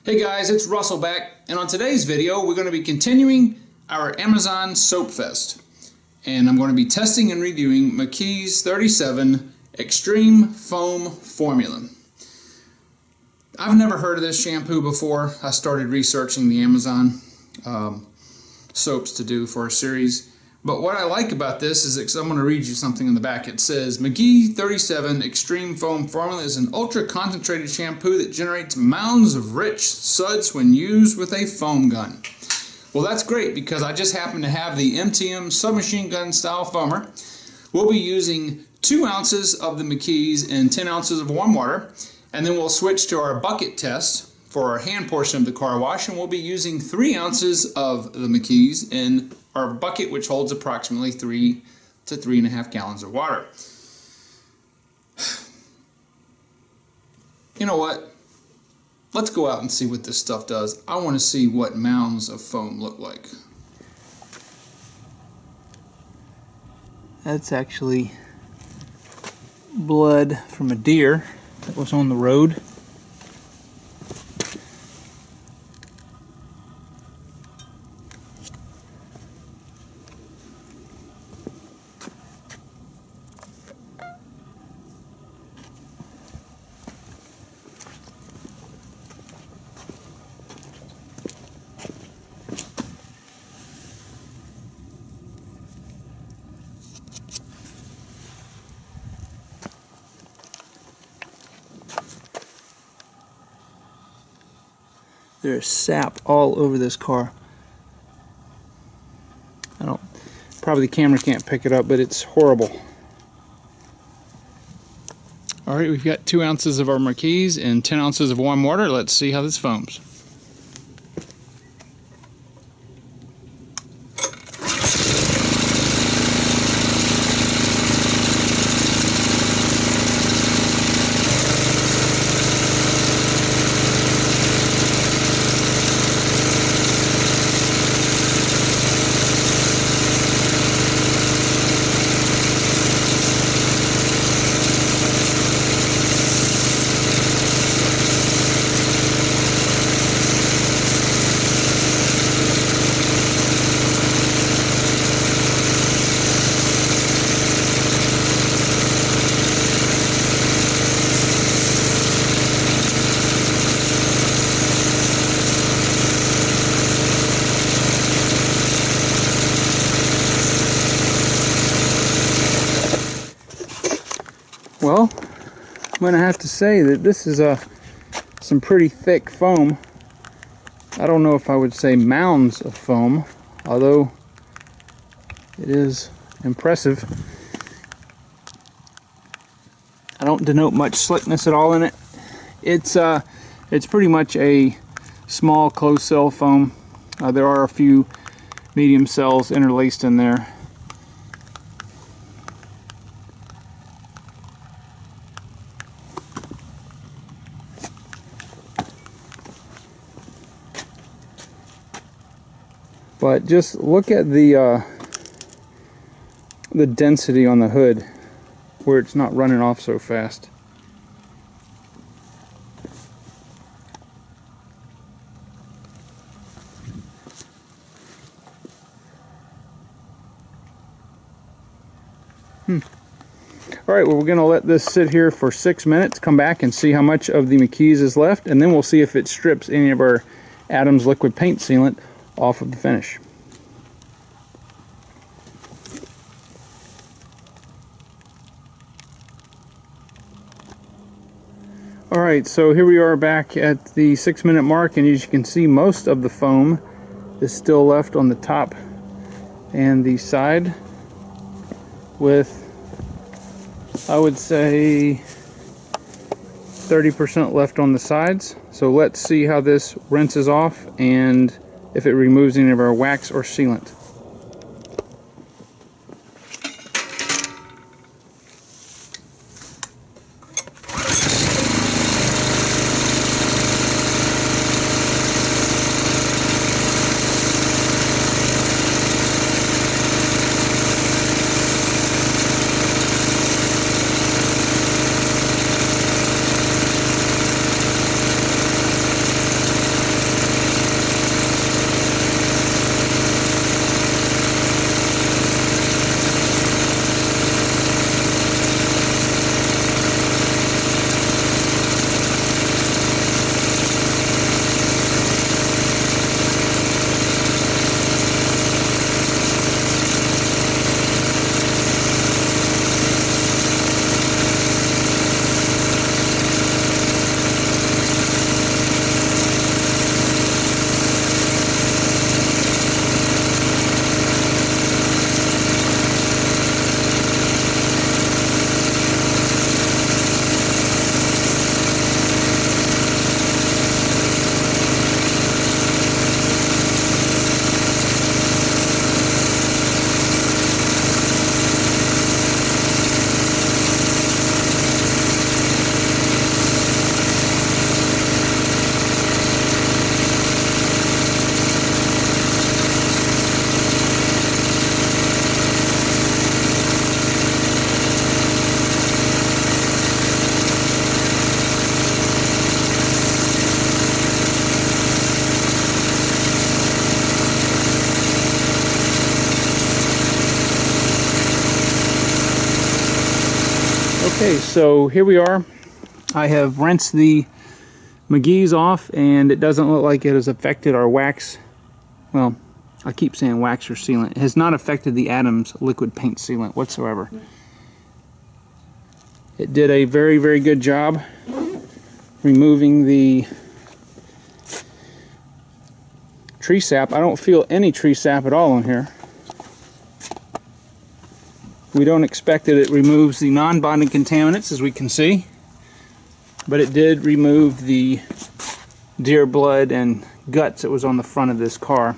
Hey guys, it's Russell back, and on today's video we're going to be continuing our Amazon Soap Fest, and I'm going to be testing and reviewing Mckees 37 Extreme Foam Formula. I've never heard of this shampoo before. I started researching the Amazon soaps to do for a series. But what I like about this is I'm going to read you something in the back. It says, Mckees 37 Extreme Foam Formula is an ultra-concentrated shampoo that generates mounds of rich suds when used with a foam gun. Well, that's great because I just happen to have the MTM submachine gun style foamer. We'll be using 2 ounces of the Mckees in 10 ounces of warm water, and then we'll switch to our bucket test for our hand portion of the car wash, and we'll be using 3 ounces of the Mckees in our bucket, which holds approximately 3 to 3.5 gallons of water. You know what? Let's go out and see what this stuff does. I want to see what mounds of foam look like. That's actually blood from a deer that was on the road. There's sap all over this car. Probably the camera can't pick it up, but it's horrible. Alright, we've got 2 ounces of our Mckees and 10 ounces of warm water. Let's see how this foams. Well, I'm going to have to say that this is some pretty thick foam. I don't know if I would say mounds of foam, although it is impressive. I don't denote much slickness at all in it. It's pretty much a small closed cell foam. There are a few medium cells interlaced in there. But just look at the density on the hood, where it's not running off so fast. Alright, well, we're going to let this sit here for 6 minutes, come back and see how much of the Mckees is left, and then we'll see if it strips any of our Adams liquid paint sealant off of the finish. Alright, so here we are back at the 6-minute mark, and as you can see, most of the foam is still left on the top and the side, with, I would say, 30% left on the sides. So let's see how this rinses off and if it removes any of our wax or sealant. Okay, so here we are. I have rinsed the Mckees off, and it doesn't look like it has affected our wax. Well, I keep saying wax or sealant. It has not affected the Adams liquid paint sealant whatsoever. It did a very, very good job removing the tree sap. I don't feel any tree sap at all in here. We don't expect that it removes the non-bonding contaminants, as we can see, but it did remove the deer blood and guts that was on the front of this car.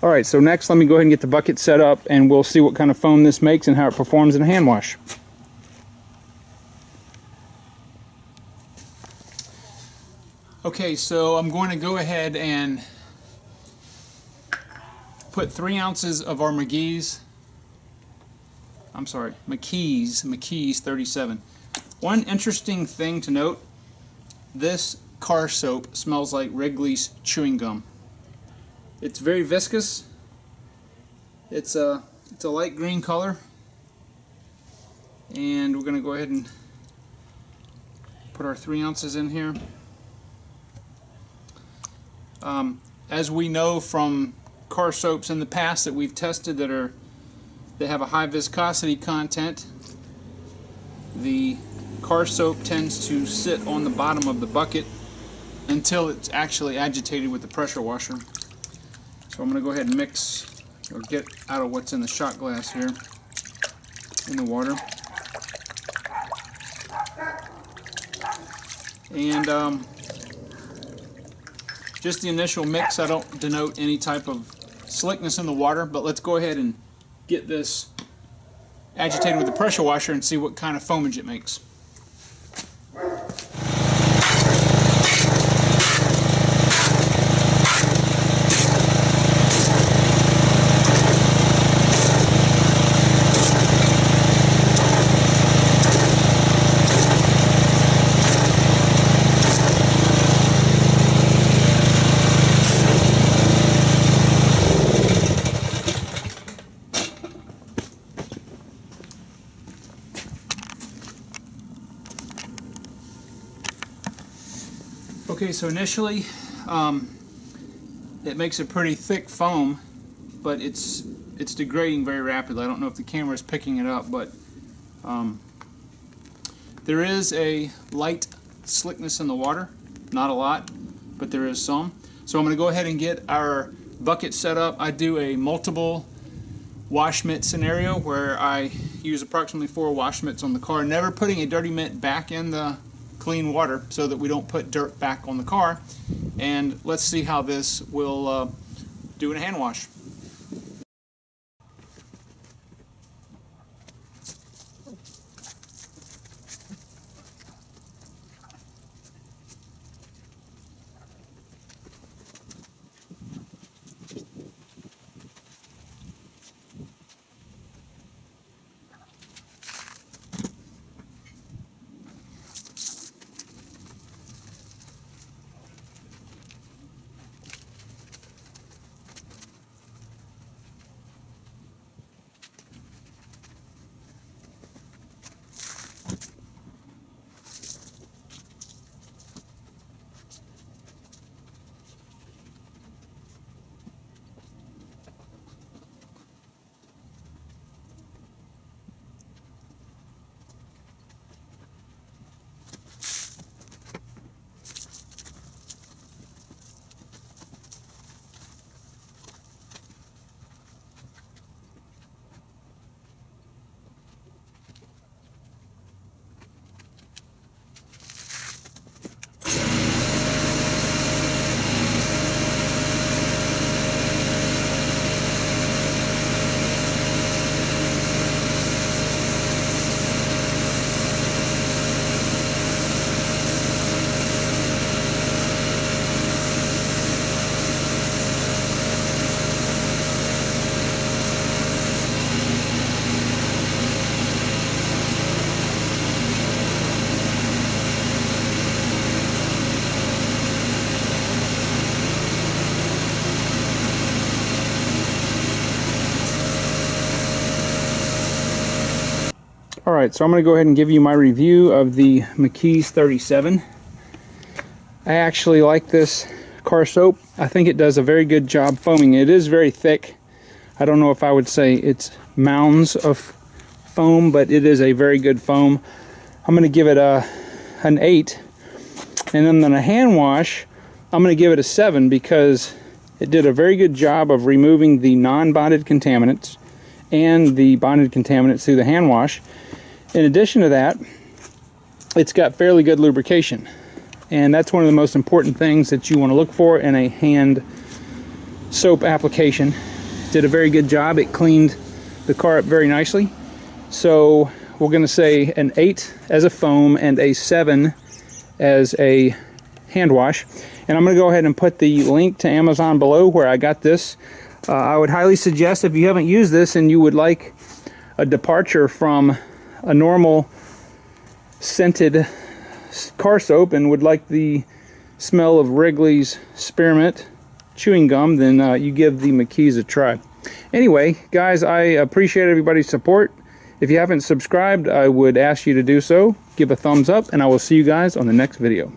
Alright, so next let me go ahead and get the bucket set up, and we'll see what kind of foam this makes and how it performs in a hand wash. Okay, so I'm going to go ahead and put 3 ounces of our Mckees 37. One interesting thing to note, this car soap smells like Wrigley's chewing gum. It's very viscous. It's a light green color, and we're going to go ahead and put our 3 ounces in here. As we know from car soaps in the past that we've tested that have a high viscosity content, the car soap tends to sit on the bottom of the bucket until it's actually agitated with the pressure washer. So I'm going to go ahead and mix, or get out of what's in the shot glass here in the water. And just the initial mix, I don't denote any type of slickness in the water, but let's go ahead and get this agitated with the pressure washer and see what kind of foamage it makes. Okay, so initially it makes a pretty thick foam, but it's degrading very rapidly. I don't know if the camera is picking it up, but there is a light slickness in the water. Not a lot, but there is some. So I'm going to go ahead and get our bucket set up. I do a multiple wash mitt scenario where I use approximately 4 wash mitts on the car, never putting a dirty mitt back in the clean water so that we don't put dirt back on the car. And let's see how this will do in a hand wash. Alright, so I'm going to go ahead and give you my review of the Mckees 37. I actually like this car soap. I think it does a very good job foaming. It is very thick. I don't know if I would say it's mounds of foam, but it is a very good foam. I'm going to give it an 8. And then on a hand wash, I'm going to give it a 7 because it did a very good job of removing the non-bonded contaminants and the bonded contaminants through the hand wash. In addition to that, it's got fairly good lubrication. And that's one of the most important things that you want to look for in a hand soap application. Did a very good job. It cleaned the car up very nicely. So we're going to say an 8 as a foam and a 7 as a hand wash. And I'm going to go ahead and put the link to Amazon below where I got this. I would highly suggest, if you haven't used this and you would like a departure from a normal scented car soap and would like the smell of Wrigley's spearmint chewing gum, then you give the Mckees a try. Anyway, guys, I appreciate everybody's support. If you haven't subscribed, I would ask you to do so. Give a thumbs up, and I will see you guys on the next video.